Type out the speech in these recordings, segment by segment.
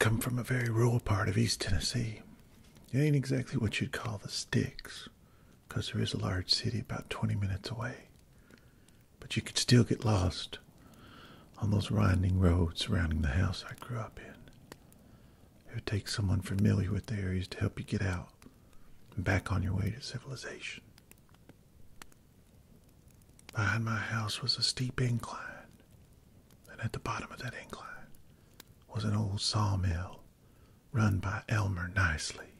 come from a very rural part of East Tennessee. It ain't exactly what you'd call the sticks, 'cause there is a large city about 20 minutes away. But you could still get lost on those winding roads surrounding the house I grew up in. It would take someone familiar with the areas to help you get out and back on your way to civilization. Behind my house was a steep incline, and at the bottom of that incline was an old sawmill run by Elmer Nicely.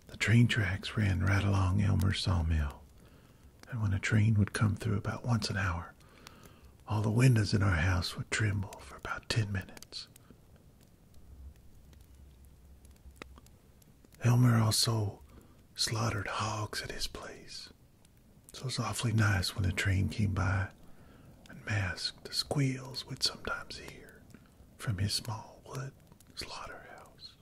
The train tracks ran right along Elmer's sawmill, and when a train would come through about once an hour, all the windows in our house would tremble for about 10 minutes. Elmer also slaughtered hogs at his place, so it was awfully nice when a train came by and masked the squeals we'd sometimes hear from his small wood slaughterhouse.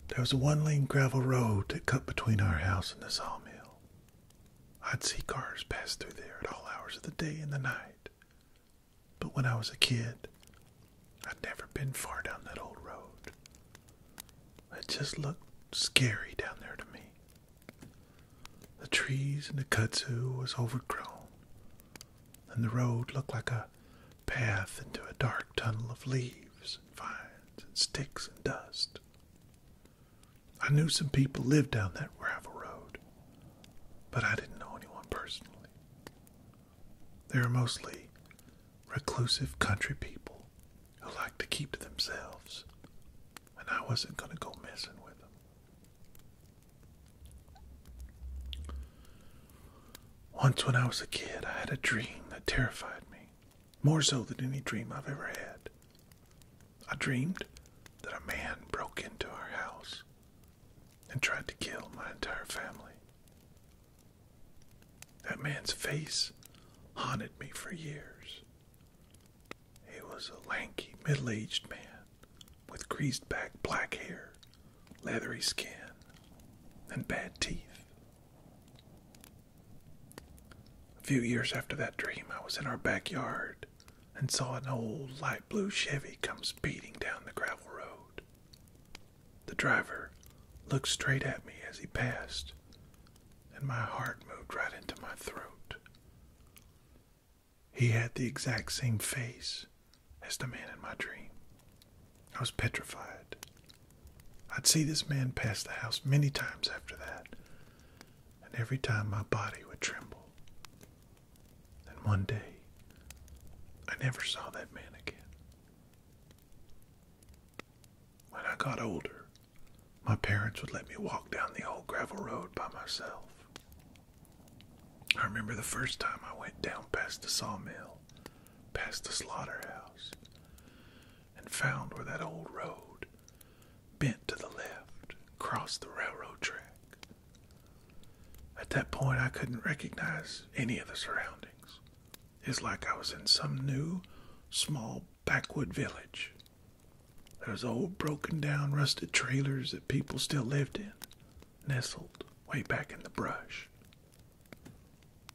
There was a one-lane gravel road that cut between our house and the sawmill. I'd see cars pass through there at all hours of the day and the night. But when I was a kid, I'd never been far down that old road. It just looked scary down there to me. The trees and the kudzu was overgrown, and the road looked like a path into a dark tunnel of leaves and vines and sticks and dust. I knew some people lived down that gravel road, but I didn't know anyone personally. They were mostly reclusive country people who liked to keep to themselves, and I wasn't going to go messing with them. Once when I was a kid, I had a dream that terrified me, more so than any dream I've ever had. I dreamed that a man broke into our house and tried to kill my entire family. That man's face haunted me for years. He was a lanky, middle-aged man with greased-back black hair, leathery skin, and bad teeth. A few years after that dream, I was in our backyard and saw an old light blue Chevy come speeding down the gravel road. The driver looked straight at me as he passed, and my heart moved right into my throat. He had the exact same face as the man in my dream. I was petrified. I'd see this man pass the house many times after that, and every time my body would tremble. And one day, I never saw that man again. When I got older, my parents would let me walk down the old gravel road by myself. I remember the first time I went down past the sawmill, past the slaughterhouse, and found where that old road bent to the left, crossed the railroad track. At that point, I couldn't recognize any of the surroundings. It's like I was in some new, small backwood village. There was old, broken-down, rusted trailers that people still lived in, nestled way back in the brush.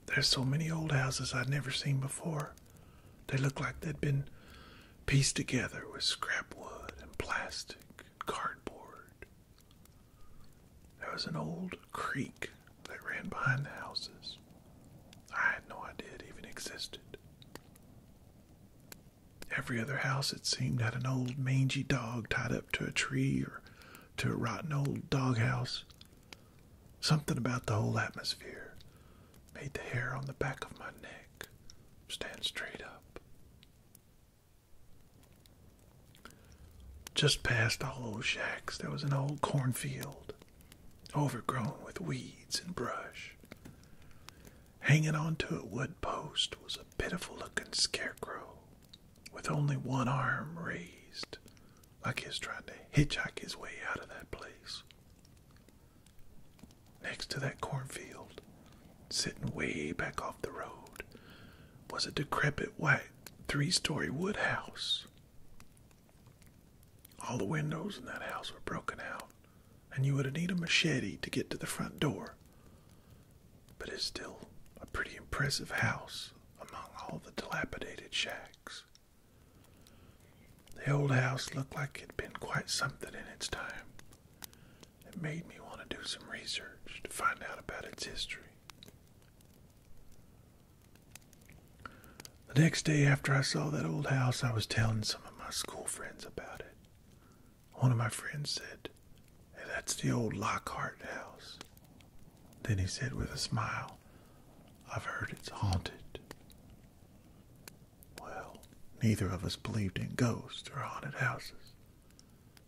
There's so many old houses I'd never seen before. They looked like they'd been pieced together with scrap wood and plastic and cardboard. There was an old creek that ran behind the houses. I had no idea it even existed. Every other house, it seemed, had an old mangy dog tied up to a tree or to a rotten old doghouse. Something about the whole atmosphere made the hair on the back of my neck stand straight up. Just past all those shacks, there was an old cornfield, overgrown with weeds and brush. Hanging onto a wood post was a pitiful-looking scarecrow with only one arm raised, like he was trying to hitchhike his way out of that place. Next to that cornfield, sitting way back off the road, was a decrepit white 3-story wood house. All the windows in that house were broken out, and you would need a machete to get to the front door. But it's still a pretty impressive house among red shacks. The old house looked like it had been quite something in its time. It made me want to do some research to find out about its history. The next day after I saw that old house, I was telling some of my school friends about it. One of my friends said, "Hey, that's the Old Lockhart House." Then he said with a smile, "I've heard it's haunted." Well, neither of us believed in ghosts or haunted houses,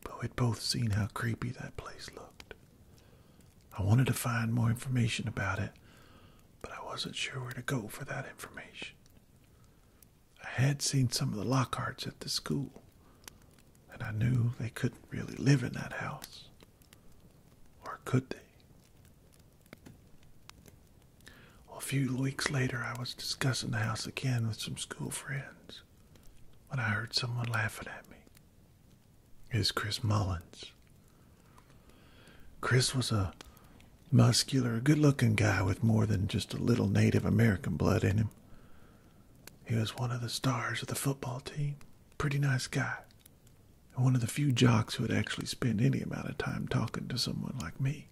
but we'd both seen how creepy that place looked. I wanted to find more information about it, but I wasn't sure where to go for that information. I had seen some of the Lockharts at the school, and I knew they couldn't really live in that house. Or could they? Well, a few weeks later, I was discussing the house again with some school friends when I heard someone laughing at me. It was Chris Mullins. Chris was a muscular, good-looking guy with more than just a little Native American blood in him. He was one of the stars of the football team. Pretty nice guy. And one of the few jocks who would actually spend any amount of time talking to someone like me.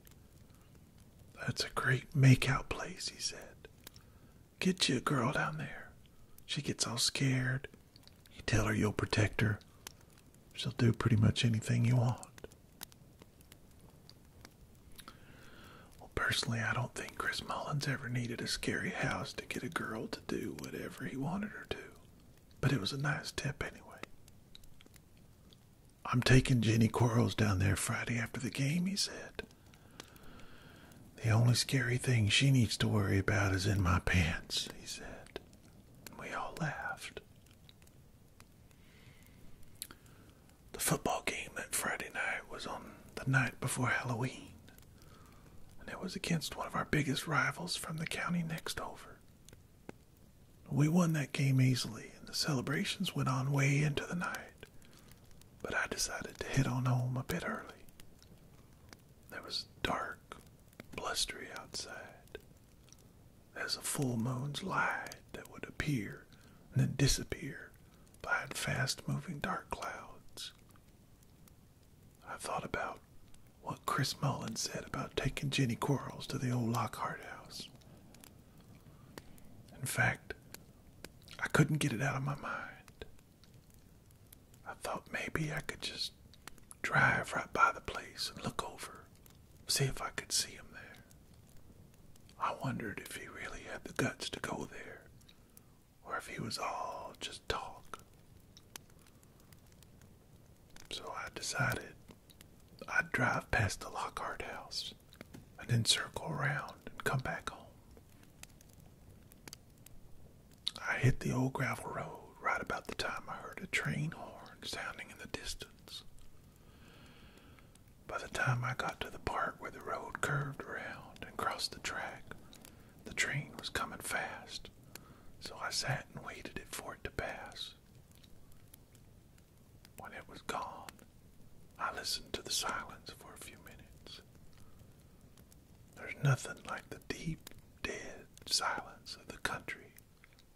"That's a great make-out place," he said. "Get you a girl down there. She gets all scared. You tell her you'll protect her. She'll do pretty much anything you want." Personally, I don't think Chris Mullins ever needed a scary house to get a girl to do whatever he wanted her to, but it was a nice tip anyway. "I'm taking Jenny Quarles down there Friday after the game," he said. "The only scary thing she needs to worry about is in my pants," he said. And we all laughed. The football game that Friday night was on the night before Halloween. It was against one of our biggest rivals from the county next over. We won that game easily, and the celebrations went on way into the night. But I decided to head on home a bit early. It was dark, blustery outside. There's a full moon's light that would appear and then disappear behind fast-moving dark clouds. I thought about what Chris Mullins said about taking Jenny Quarles to the Old Lockhart House. In fact, I couldn't get it out of my mind. I thought maybe I could just drive right by the place and look over, see if I could see him there. I wondered if he really had the guts to go there, or if he was all just talk. So I decided I'd drive past the Lockhart House and then circle around and come back home. I hit the old gravel road right about the time I heard a train horn sounding in the distance. By the time I got to the part where the road curved around and crossed the track, the train was coming fast, so I sat and waited for it to pass. When it was gone, I listened to the silence for a few minutes. There's nothing like the deep, dead silence of the country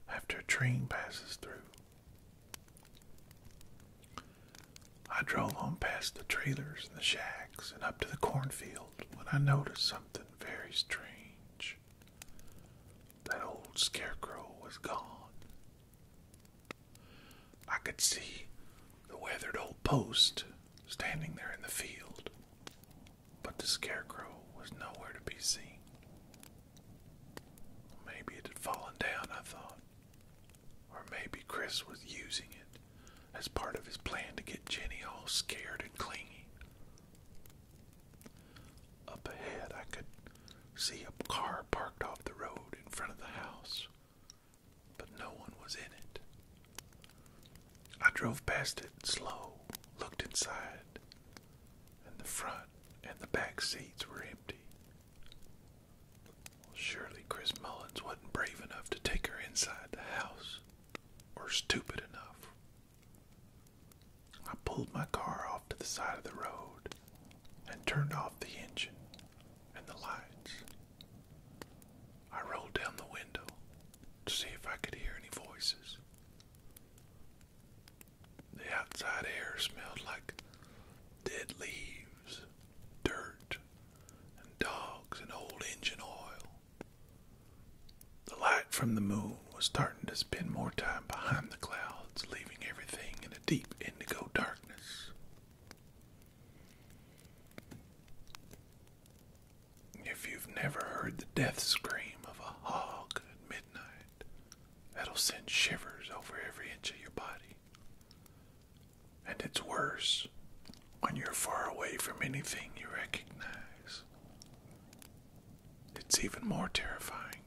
after a train passes through. I drove on past the trailers and the shacks and up to the cornfield when I noticed something very strange. That old scarecrow was gone. I could see the weathered old post standing there in the field, but the scarecrow was nowhere to be seen. Maybe it had fallen down, I thought, or maybe Chris was using it as part of his plan to get Jenny all scared and clingy. Up ahead, I could see a car parked off the road in front of the house, but no one was in it. I drove past it slow, looked inside, and the front and the back seats were empty. Well, surely Chris Mullins wasn't brave enough to take her inside the house, or stupid enough. I pulled my car off to the side of the road and turned off the engine and the lights. I rolled down the window to see if I could hear any voices, water smelled like dead leaves, dirt, and dogs and old engine oil. The light from the moon was starting to spend more time behind the clouds, leaving everything in a deep indigo darkness. If you've never heard the death scream of a hog at midnight, that'll send shivers over every inch of your body. And it's worse when you're far away from anything you recognize. It's even more terrifying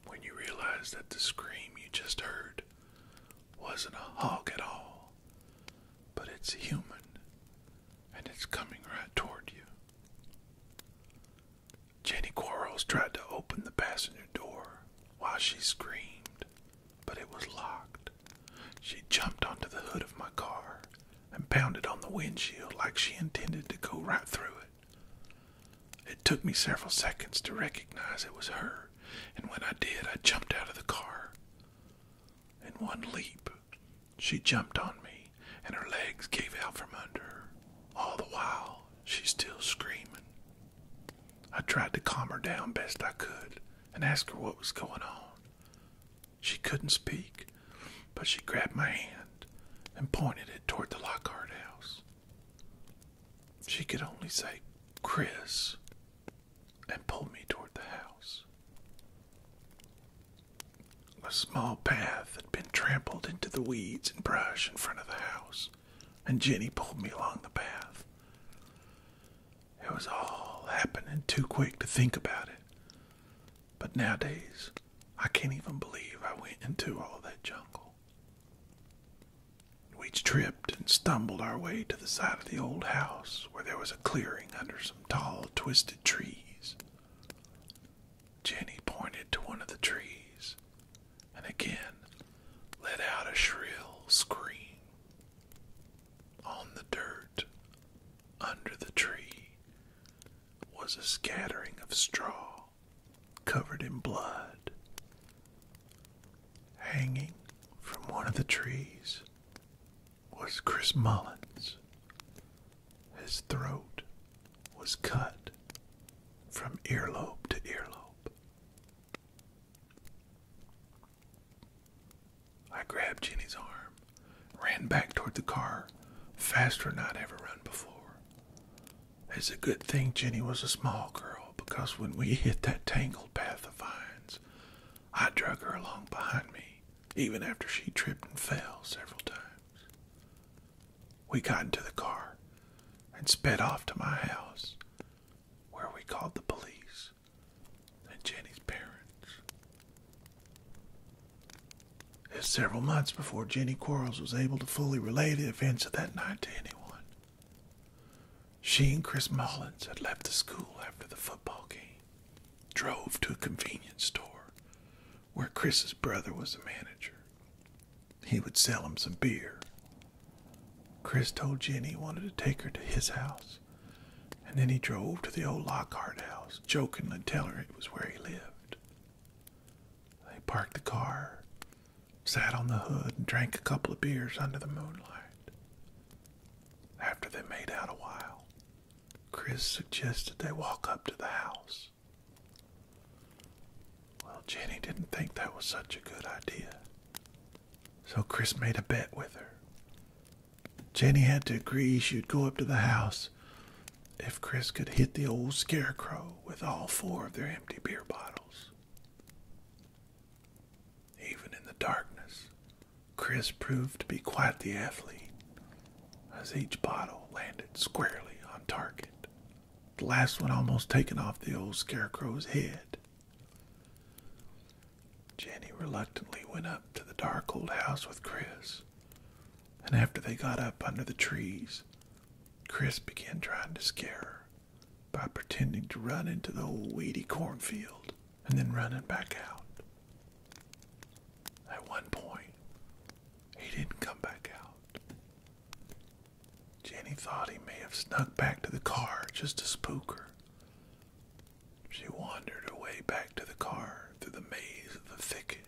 when you realize that the scream you just heard wasn't a hog at all, but it's human, and it's coming right toward you. Jenny Quarles tried to open the passenger door while she screamed, but it was locked. She jumped onto the hood of my car and pounded on the windshield like she intended to go right through it. It took me several seconds to recognize it was her, and when I did, I jumped out of the car. In one leap, she jumped on me, and her legs gave out from under her. All the while, she's still screaming. I tried to calm her down best I could and ask her what was going on. She couldn't speak, but she grabbed my hand and pointed it toward the Lockhart House. She could only say, "Chris," and pulled me toward the house. A small path had been trampled into the weeds and brush in front of the house, and Jenny pulled me along the path. It was all happening too quick to think about it, but nowadays I can't even believe I went into all that jungle. We tripped and stumbled our way to the side of the old house where there was a clearing under some tall, twisted trees. Jenny pointed to one of the trees and again let out a shrill scream. On the dirt under the tree was a scattering of straw covered in blood. Hanging from one of the trees was Chris Mullins. His throat was cut from earlobe to earlobe. I grabbed Jenny's arm, ran back toward the car, faster than I'd ever run before. It's a good thing Jenny was a small girl, because when we hit that tangled path of vines, I drug her along behind me, even after she tripped and fell several times. We got into the car and sped off to my house, where we called the police and Jenny's parents. It was several months before Jenny Quarles was able to fully relay the events of that night to anyone. She and Chris Mullins had left the school after the football game, drove to a convenience store where Chris's brother was the manager. He would sell him some beer. Chris told Jenny he wanted to take her to his house, and then he drove to the Old Lockhart House, jokingly telling her it was where he lived. They parked the car, sat on the hood, and drank a couple of beers under the moonlight. After they made out a while, Chris suggested they walk up to the house. Well, Jenny didn't think that was such a good idea, so Chris made a bet with her. Jenny had to agree she would go up to the house if Chris could hit the old scarecrow with all 4 of their empty beer bottles. Even in the darkness, Chris proved to be quite the athlete, as each bottle landed squarely on target, the last one almost taking off the old scarecrow's head. Jenny reluctantly went up to the dark old house with Chris, and after they got up under the trees, Chris began trying to scare her by pretending to run into the old weedy cornfield and then running back out. At one point, he didn't come back out. Jenny thought he may have snuck back to the car just to spook her. She wandered her way back to the car through the maze of the thicket,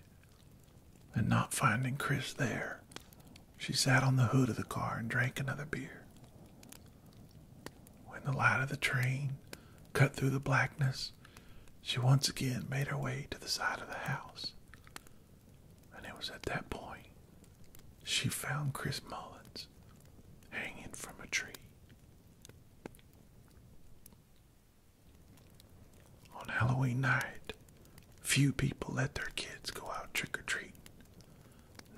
and not finding Chris there, She sat on the hood of the car and drank another beer. When the light of the train cut through the blackness, she once again made her way to the side of the house. And it was at that point she found Chris Mullins hanging from a tree. On Halloween night, few people let their kids go out trick-or-treating.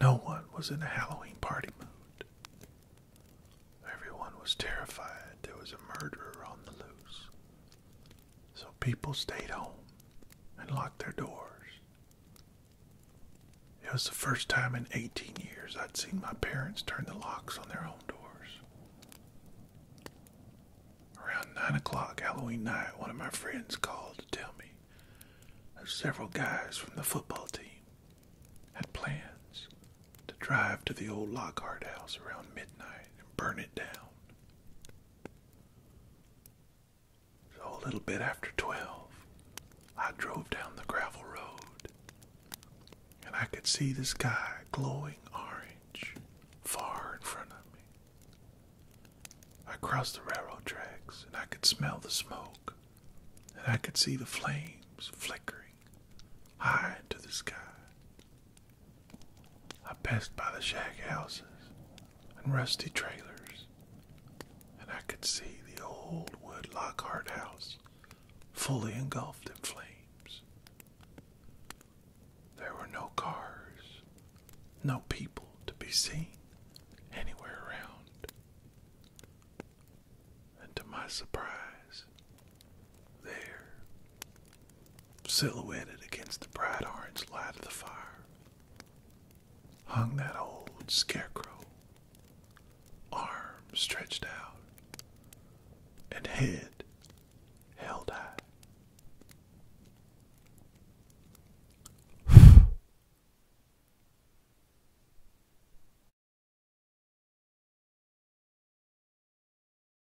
No one was in a Halloween party mood. Everyone was terrified there was a murderer on the loose. So people stayed home and locked their doors. It was the first time in 18 years I'd seen my parents turn the locks on their own doors. Around 9 o'clock Halloween night, one of my friends called to tell me that several guys from the football team had plans to drive to the Old Lockhart House around midnight and burn it down. So a little bit after 12, I drove down the gravel road, and I could see the sky glowing orange far in front of me. I crossed the railroad tracks, and I could smell the smoke, and I could see the flames flickering high into the sky. I passed by the shack houses and rusty trailers, and I could see the old wood Lockhart House fully engulfed in flames. There were no cars, no people to be seen anywhere around. And to my surprise, there, silhouetted against the bright orange light of the fire, hung that old scarecrow, arms stretched out and head